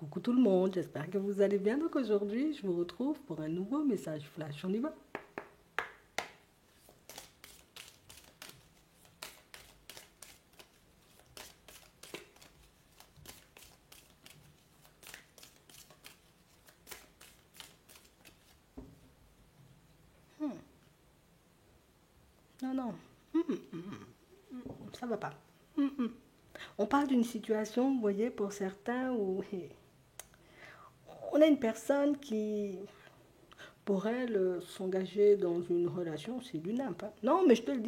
Coucou tout le monde, j'espère que vous allez bien. Donc aujourd'hui, je vous retrouve pour un nouveau message flash. On y va? Non, non, ça va pas. On parle d'une situation, vous voyez, pour certains où on a une personne qui, pour elle, s'engager dans une relation, c'est du nimp, hein. Non, mais je te le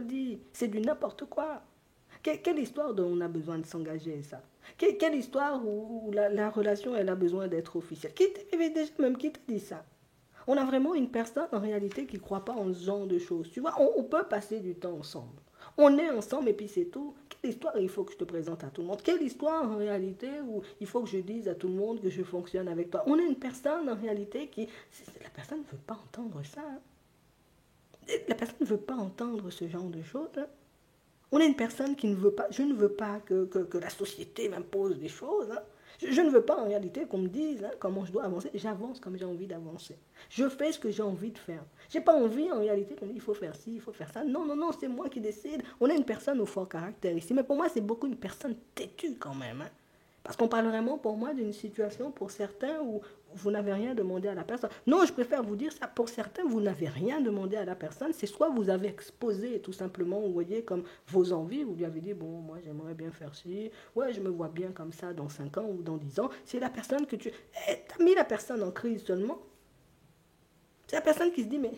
dis, c'est du n'importe quoi. Quelle histoire dont on a besoin de s'engager, ça? Quelle histoire où la relation, elle a besoin d'être officielle? Déjà même qui t'a dit ça? On a vraiment une personne en réalité qui ne croit pas en ce genre de choses. Tu vois, on peut passer du temps ensemble. On est ensemble et puis c'est tout. Quelle histoire il faut que je te présente à tout le monde? Quelle histoire en réalité où il faut que je dise à tout le monde que je fonctionne avec toi? On a une personne en réalité qui... La personne ne veut pas entendre ça, hein. La personne ne veut pas entendre ce genre de choses, hein. On a une personne qui ne veut pas, je ne veux pas que la société m'impose des choses, hein. Je ne veux pas en réalité qu'on me dise, hein, comment je dois avancer. J'avance comme j'ai envie d'avancer. Je fais ce que j'ai envie de faire. J'ai pas envie en réalité qu'on me dise il faut faire ci, il faut faire ça. Non, non, non, c'est moi qui décide. On a une personne au fort caractère ici, mais pour moi c'est beaucoup une personne têtue quand même, hein. Parce qu'on parle vraiment pour moi d'une situation pour certains où vous n'avez rien demandé à la personne. Non, je préfère vous dire ça. Pour certains, vous n'avez rien demandé à la personne. C'est soit vous avez exposé tout simplement, vous voyez, comme vos envies. Vous lui avez dit, bon, moi j'aimerais bien faire ci. Ouais, je me vois bien comme ça dans 5 ans ou dans 10 ans. C'est la personne que tu... T'as mis la personne en crise seulement. C'est la personne qui se dit, mais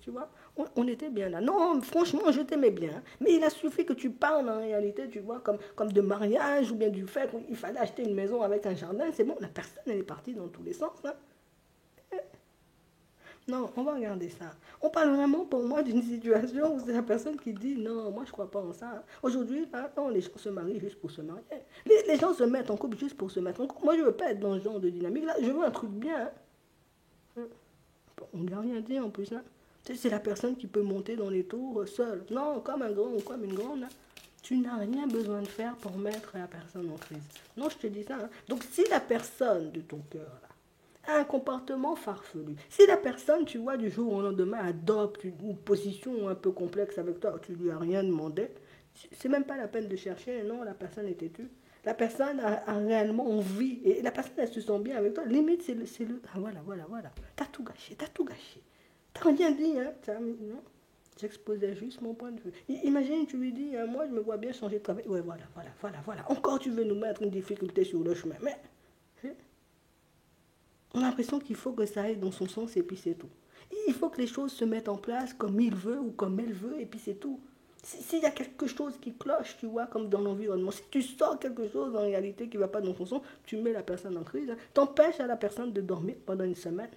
tu vois, on était bien là. Non, franchement, je t'aimais bien. Mais il a suffi que tu parles en réalité, tu vois, comme de mariage ou bien du fait qu'il fallait acheter une maison avec un jardin. C'est bon, la personne, elle est partie dans tous les sens, hein. Non, on va regarder ça. On parle vraiment pour moi d'une situation où c'est la personne qui dit non, moi je crois pas en ça. Aujourd'hui, là, non, les gens se marient juste pour se marier. Les gens se mettent en couple juste pour se mettre en couple. Moi je veux pas être dans ce genre de dynamique là. Je veux un truc bien, hein. On ne lui a rien dit en plus, hein. Tu sais, c'est la personne qui peut monter dans les tours seule. Non, comme un grand ou comme une grande, hein. Tu n'as rien besoin de faire pour mettre la personne en crise. Non, je te dis ça, hein. Donc si la personne de ton cœur là, a un comportement farfelu, si la personne, tu vois, du jour au lendemain adopte une position un peu complexe avec toi, tu lui as rien demandé, c'est même pas la peine de chercher. Non, la personne est têtue. La personne a réellement envie et la personne elle se sent bien avec toi. Limite c'est le ah, voilà voilà voilà. T'as tout gâché, t'as tout gâché. T'as rien dit, hein. Non. J'exposais juste mon point de vue. Imagine, tu lui dis, moi je me vois bien changer de travail. Ouais, voilà, voilà, voilà, voilà. Encore tu veux nous mettre une difficulté sur le chemin. Mais hein, on a l'impression qu'il faut que ça aille dans son sens et puis c'est tout. Il faut que les choses se mettent en place comme il veut ou comme elle veut et puis c'est tout. S'il y a quelque chose qui cloche, tu vois, comme dans l'environnement, si tu sors quelque chose en réalité qui ne va pas dans ton sens, tu mets la personne en crise, hein. T'empêches à la personne de dormir pendant une semaine.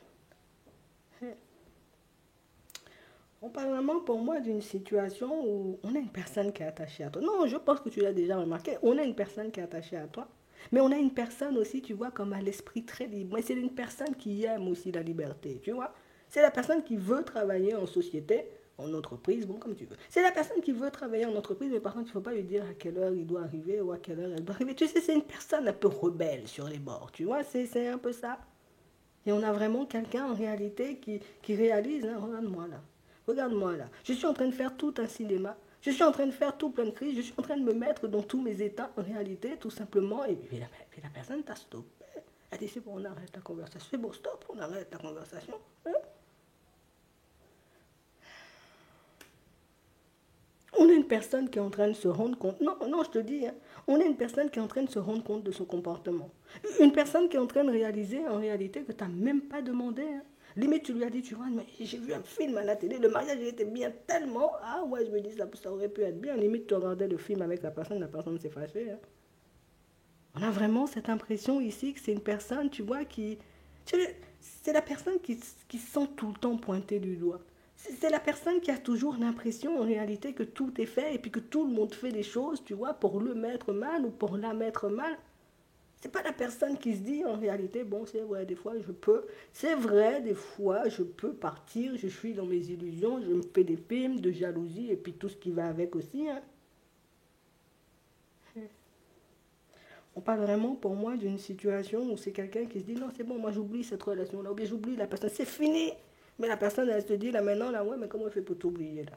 On parle vraiment pour moi d'une situation où on a une personne qui est attachée à toi. Non, je pense que tu l'as déjà remarqué. On a une personne qui est attachée à toi. Mais on a une personne aussi, tu vois, comme à l'esprit très libre. Mais c'est une personne qui aime aussi la liberté, tu vois. C'est la personne qui veut travailler en société, en entreprise, bon, comme tu veux. C'est la personne qui veut travailler en entreprise, mais par contre, il ne faut pas lui dire à quelle heure il doit arriver ou à quelle heure elle doit arriver. Tu sais, c'est une personne un peu rebelle sur les bords, tu vois, c'est un peu ça. Et on a vraiment quelqu'un en réalité qui réalise, hein, regarde-moi là. Regarde-moi là. Je suis en train de faire tout un cinéma. Je suis en train de faire tout plein de crises. Je suis en train de me mettre dans tous mes états en réalité, tout simplement. Et puis la personne t'a stoppé. Elle dit c'est bon, on arrête la conversation. C'est bon, stop, on arrête la conversation. Hein. On a une personne qui est en train de se rendre compte. Non, non, je te dis, hein, on a une personne qui est en train de se rendre compte de son comportement. Une personne qui est en train de réaliser en réalité que tu n'as même pas demandé, hein. Limite, tu lui as dit, tu vois, mais j'ai vu un film à la télé, le mariage il était bien tellement. Ah ouais, je me dis, ça aurait pu être bien. Limite, tu regardais le film avec la personne s'est fâchée, hein. On a vraiment cette impression ici que c'est une personne, tu vois, qui... C'est la personne qui sent tout le temps pointer du doigt. C'est la personne qui a toujours l'impression en réalité que tout est fait et puis que tout le monde fait des choses, tu vois, pour le mettre mal ou pour la mettre mal. C'est pas la personne qui se dit en réalité, bon, c'est vrai, des fois je peux, c'est vrai, des fois je peux partir, je suis dans mes illusions, je me fais des films de jalousie et puis tout ce qui va avec aussi, hein. On parle vraiment pour moi d'une situation où c'est quelqu'un qui se dit non, c'est bon, moi j'oublie cette relation-là, ou bien j'oublie la personne, c'est fini. Mais la personne, elle se dit là maintenant, là, ouais, mais comment je fais pour t'oublier là?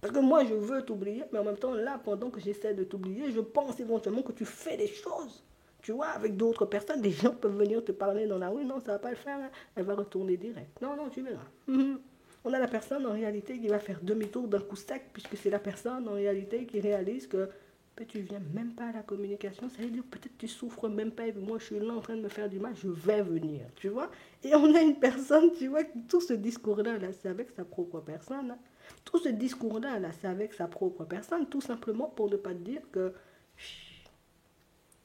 Parce que moi, je veux t'oublier, mais en même temps, là, pendant que j'essaie de t'oublier, je pense éventuellement que tu fais des choses. Tu vois, avec d'autres personnes, des gens peuvent venir te parler dans la rue, non, ça va pas le faire, hein. Elle va retourner direct. Non, non, tu verras. On a la personne en réalité qui va faire demi-tour d'un coup sec, puisque c'est la personne en réalité qui réalise que tu viens même pas à la communication, ça veut dire peut-être tu souffres même pas, et puis moi je suis là en train de me faire du mal, je vais venir, tu vois. Et on a une personne, tu vois, tout ce discours-là, là, c'est avec sa propre personne. Hein. Tout ce discours-là, là, c'est avec sa propre personne, tout simplement pour ne pas te dire que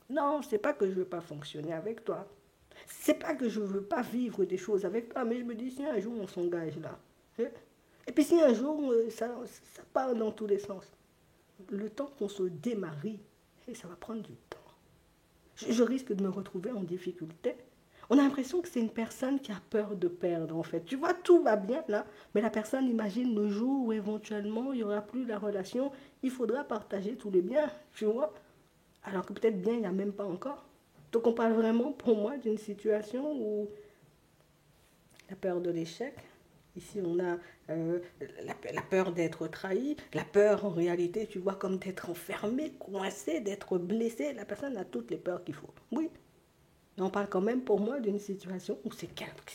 non, c'est pas que je veux pas fonctionner avec toi. C'est pas que je veux pas vivre des choses avec toi, mais je me dis, si un jour on s'engage là, hein, et puis si un jour ça part dans tous les sens, le temps qu'on se démarie, et ça va prendre du temps. Je risque de me retrouver en difficulté. On a l'impression que c'est une personne qui a peur de perdre, en fait. Tu vois, tout va bien là, mais la personne imagine le jour où éventuellement il n'y aura plus la relation, il faudra partager tous les biens, tu vois. Alors que peut-être bien, il n'y a même pas encore. Donc on parle vraiment pour moi d'une situation où la peur de l'échec, ici on a la peur d'être trahi, la peur en réalité, tu vois, comme d'être enfermé, coincé, d'être blessé. La personne a toutes les peurs qu'il faut. Oui, mais on parle quand même pour moi d'une situation où c'est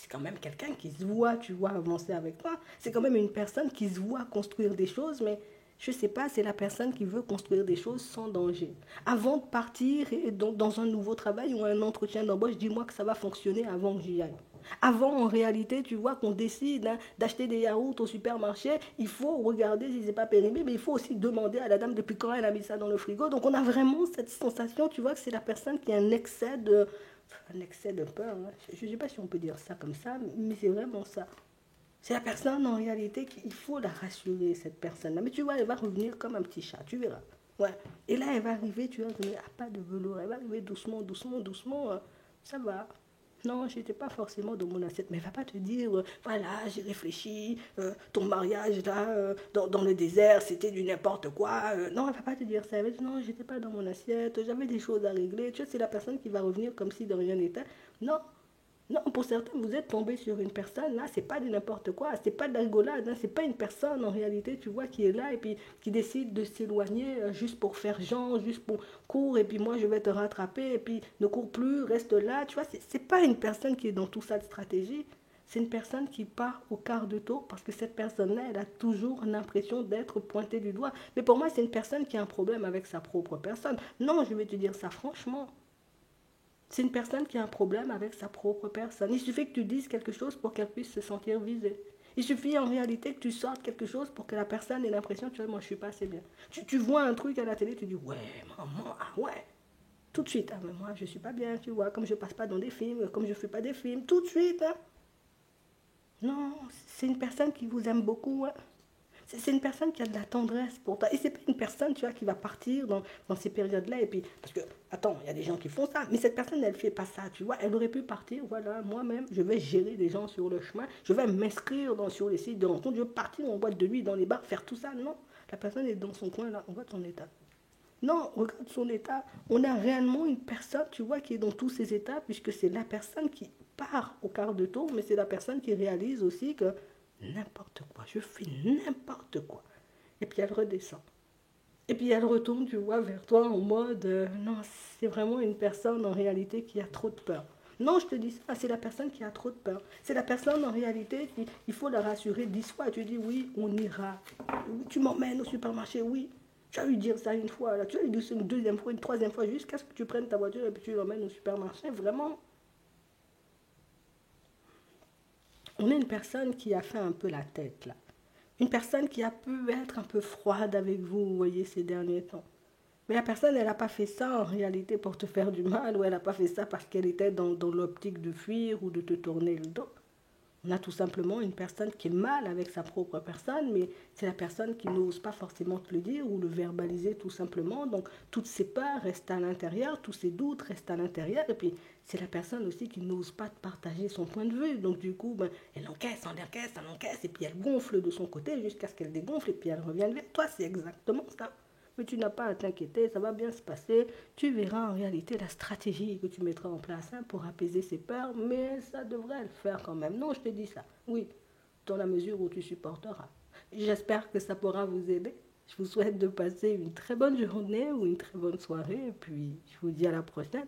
quand même quelqu'un qui se voit, tu vois, avancer avec toi. C'est quand même une personne qui se voit construire des choses, mais je ne sais pas, c'est la personne qui veut construire des choses sans danger. Avant de partir et donc dans un nouveau travail ou un entretien d'embauche, dis-moi que ça va fonctionner avant que j'y aille. Avant, en réalité, tu vois qu'on décide hein, d'acheter des yaourts au supermarché, il faut regarder si c'est pas périmé, mais il faut aussi demander à la dame depuis quand elle a mis ça dans le frigo. Donc on a vraiment cette sensation, tu vois, que c'est la personne qui a un excès de peur. Hein. Je ne sais pas si on peut dire ça comme ça, mais c'est vraiment ça. C'est la personne en réalité qu'il faut la rassurer, cette personne-là. Mais tu vois, elle va revenir comme un petit chat, tu verras. Ouais. Et là, elle va arriver, tu vas revenir à pas de velours. Elle va arriver doucement, doucement, doucement. Ça va. Non, je n'étais pas forcément dans mon assiette, mais elle va pas te dire, voilà, j'ai réfléchi, ton mariage là, dans le désert, c'était du n'importe quoi. Non, elle va pas te dire ça. Elle va dire, non, j'étais pas dans mon assiette, j'avais des choses à régler. Tu vois, c'est la personne qui va revenir comme si de rien n'était. Non, non, pour certains, vous êtes tombé sur une personne, là, c'est pas de n'importe quoi, c'est pas de la rigolade, hein, c'est pas une personne en réalité, tu vois, qui est là et puis qui décide de s'éloigner juste pour faire genre, juste pour cours et puis moi je vais te rattraper et puis ne cours plus, reste là, tu vois, c'est pas une personne qui est dans tout ça de stratégie, c'est une personne qui part au quart de tour parce que cette personne-là, elle a toujours l'impression d'être pointée du doigt. Mais pour moi, c'est une personne qui a un problème avec sa propre personne. Non, je vais te dire ça franchement. C'est une personne qui a un problème avec sa propre personne. Il suffit que tu dises quelque chose pour qu'elle puisse se sentir visée. Il suffit en réalité que tu sortes quelque chose pour que la personne ait l'impression, tu vois, moi je suis pas assez bien. Tu vois un truc à la télé, tu dis, ouais, maman, ah ouais. Tout de suite, ah, mais moi je suis pas bien, tu vois, comme je passe pas dans des films, comme je fais pas des films, tout de suite. Hein. Non, c'est une personne qui vous aime beaucoup. Hein. C'est une personne qui a de la tendresse pour toi. Et c'est pas une personne, tu vois, qui va partir dans ces périodes-là. Et puis, parce que, attends, il y a des gens qui font ça. Mais cette personne, elle fait pas ça, tu vois. Elle aurait pu partir, voilà, moi-même, je vais gérer les gens sur le chemin. Je vais m'inscrire sur les sites de rencontres. Je vais partir en boîte de nuit, dans les bars, faire tout ça. Non, la personne est dans son coin, là. On voit son état. Non, regarde son état. On a réellement une personne, tu vois, qui est dans tous ces états, puisque c'est la personne qui part au quart de tour, mais c'est la personne qui réalise aussi que n'importe quoi, je fais n'importe quoi. Et puis elle redescend. Et puis elle retourne, tu vois, vers toi en mode, non, c'est vraiment une personne en réalité qui a trop de peur. Non, je te dis ça, c'est la personne qui a trop de peur. C'est la personne en réalité, il faut la rassurer 10 fois. Tu dis oui, on ira. Tu m'emmènes au supermarché, oui. Tu as eu dire ça une fois, là. Tu as eu dire ça une deuxième fois, une troisième fois, jusqu'à ce que tu prennes ta voiture et puis tu l'emmènes au supermarché. Vraiment, on est une personne qui a fait un peu la tête, là. Une personne qui a pu être un peu froide avec vous, vous voyez, ces derniers temps. Mais la personne, elle n'a pas fait ça en réalité pour te faire du mal, ou elle n'a pas fait ça parce qu'elle était dans l'optique de fuir ou de te tourner le dos. On a tout simplement une personne qui est mal avec sa propre personne, mais c'est la personne qui n'ose pas forcément te le dire ou le verbaliser tout simplement. Donc, toutes ses peurs restent à l'intérieur, tous ses doutes restent à l'intérieur. Et puis, c'est la personne aussi qui n'ose pas te partager son point de vue. Donc, du coup, ben, elle encaisse, elle encaisse, et puis elle gonfle de son côté jusqu'à ce qu'elle dégonfle, et puis elle revient vers toi. C'est exactement ça. Mais tu n'as pas à t'inquiéter, ça va bien se passer. Tu verras en réalité la stratégie que tu mettras en place pour apaiser ces peurs, mais ça devrait le faire quand même. Non, je te dis ça. Oui, dans la mesure où tu supporteras. J'espère que ça pourra vous aider. Je vous souhaite de passer une très bonne journée ou une très bonne soirée et puis je vous dis à la prochaine.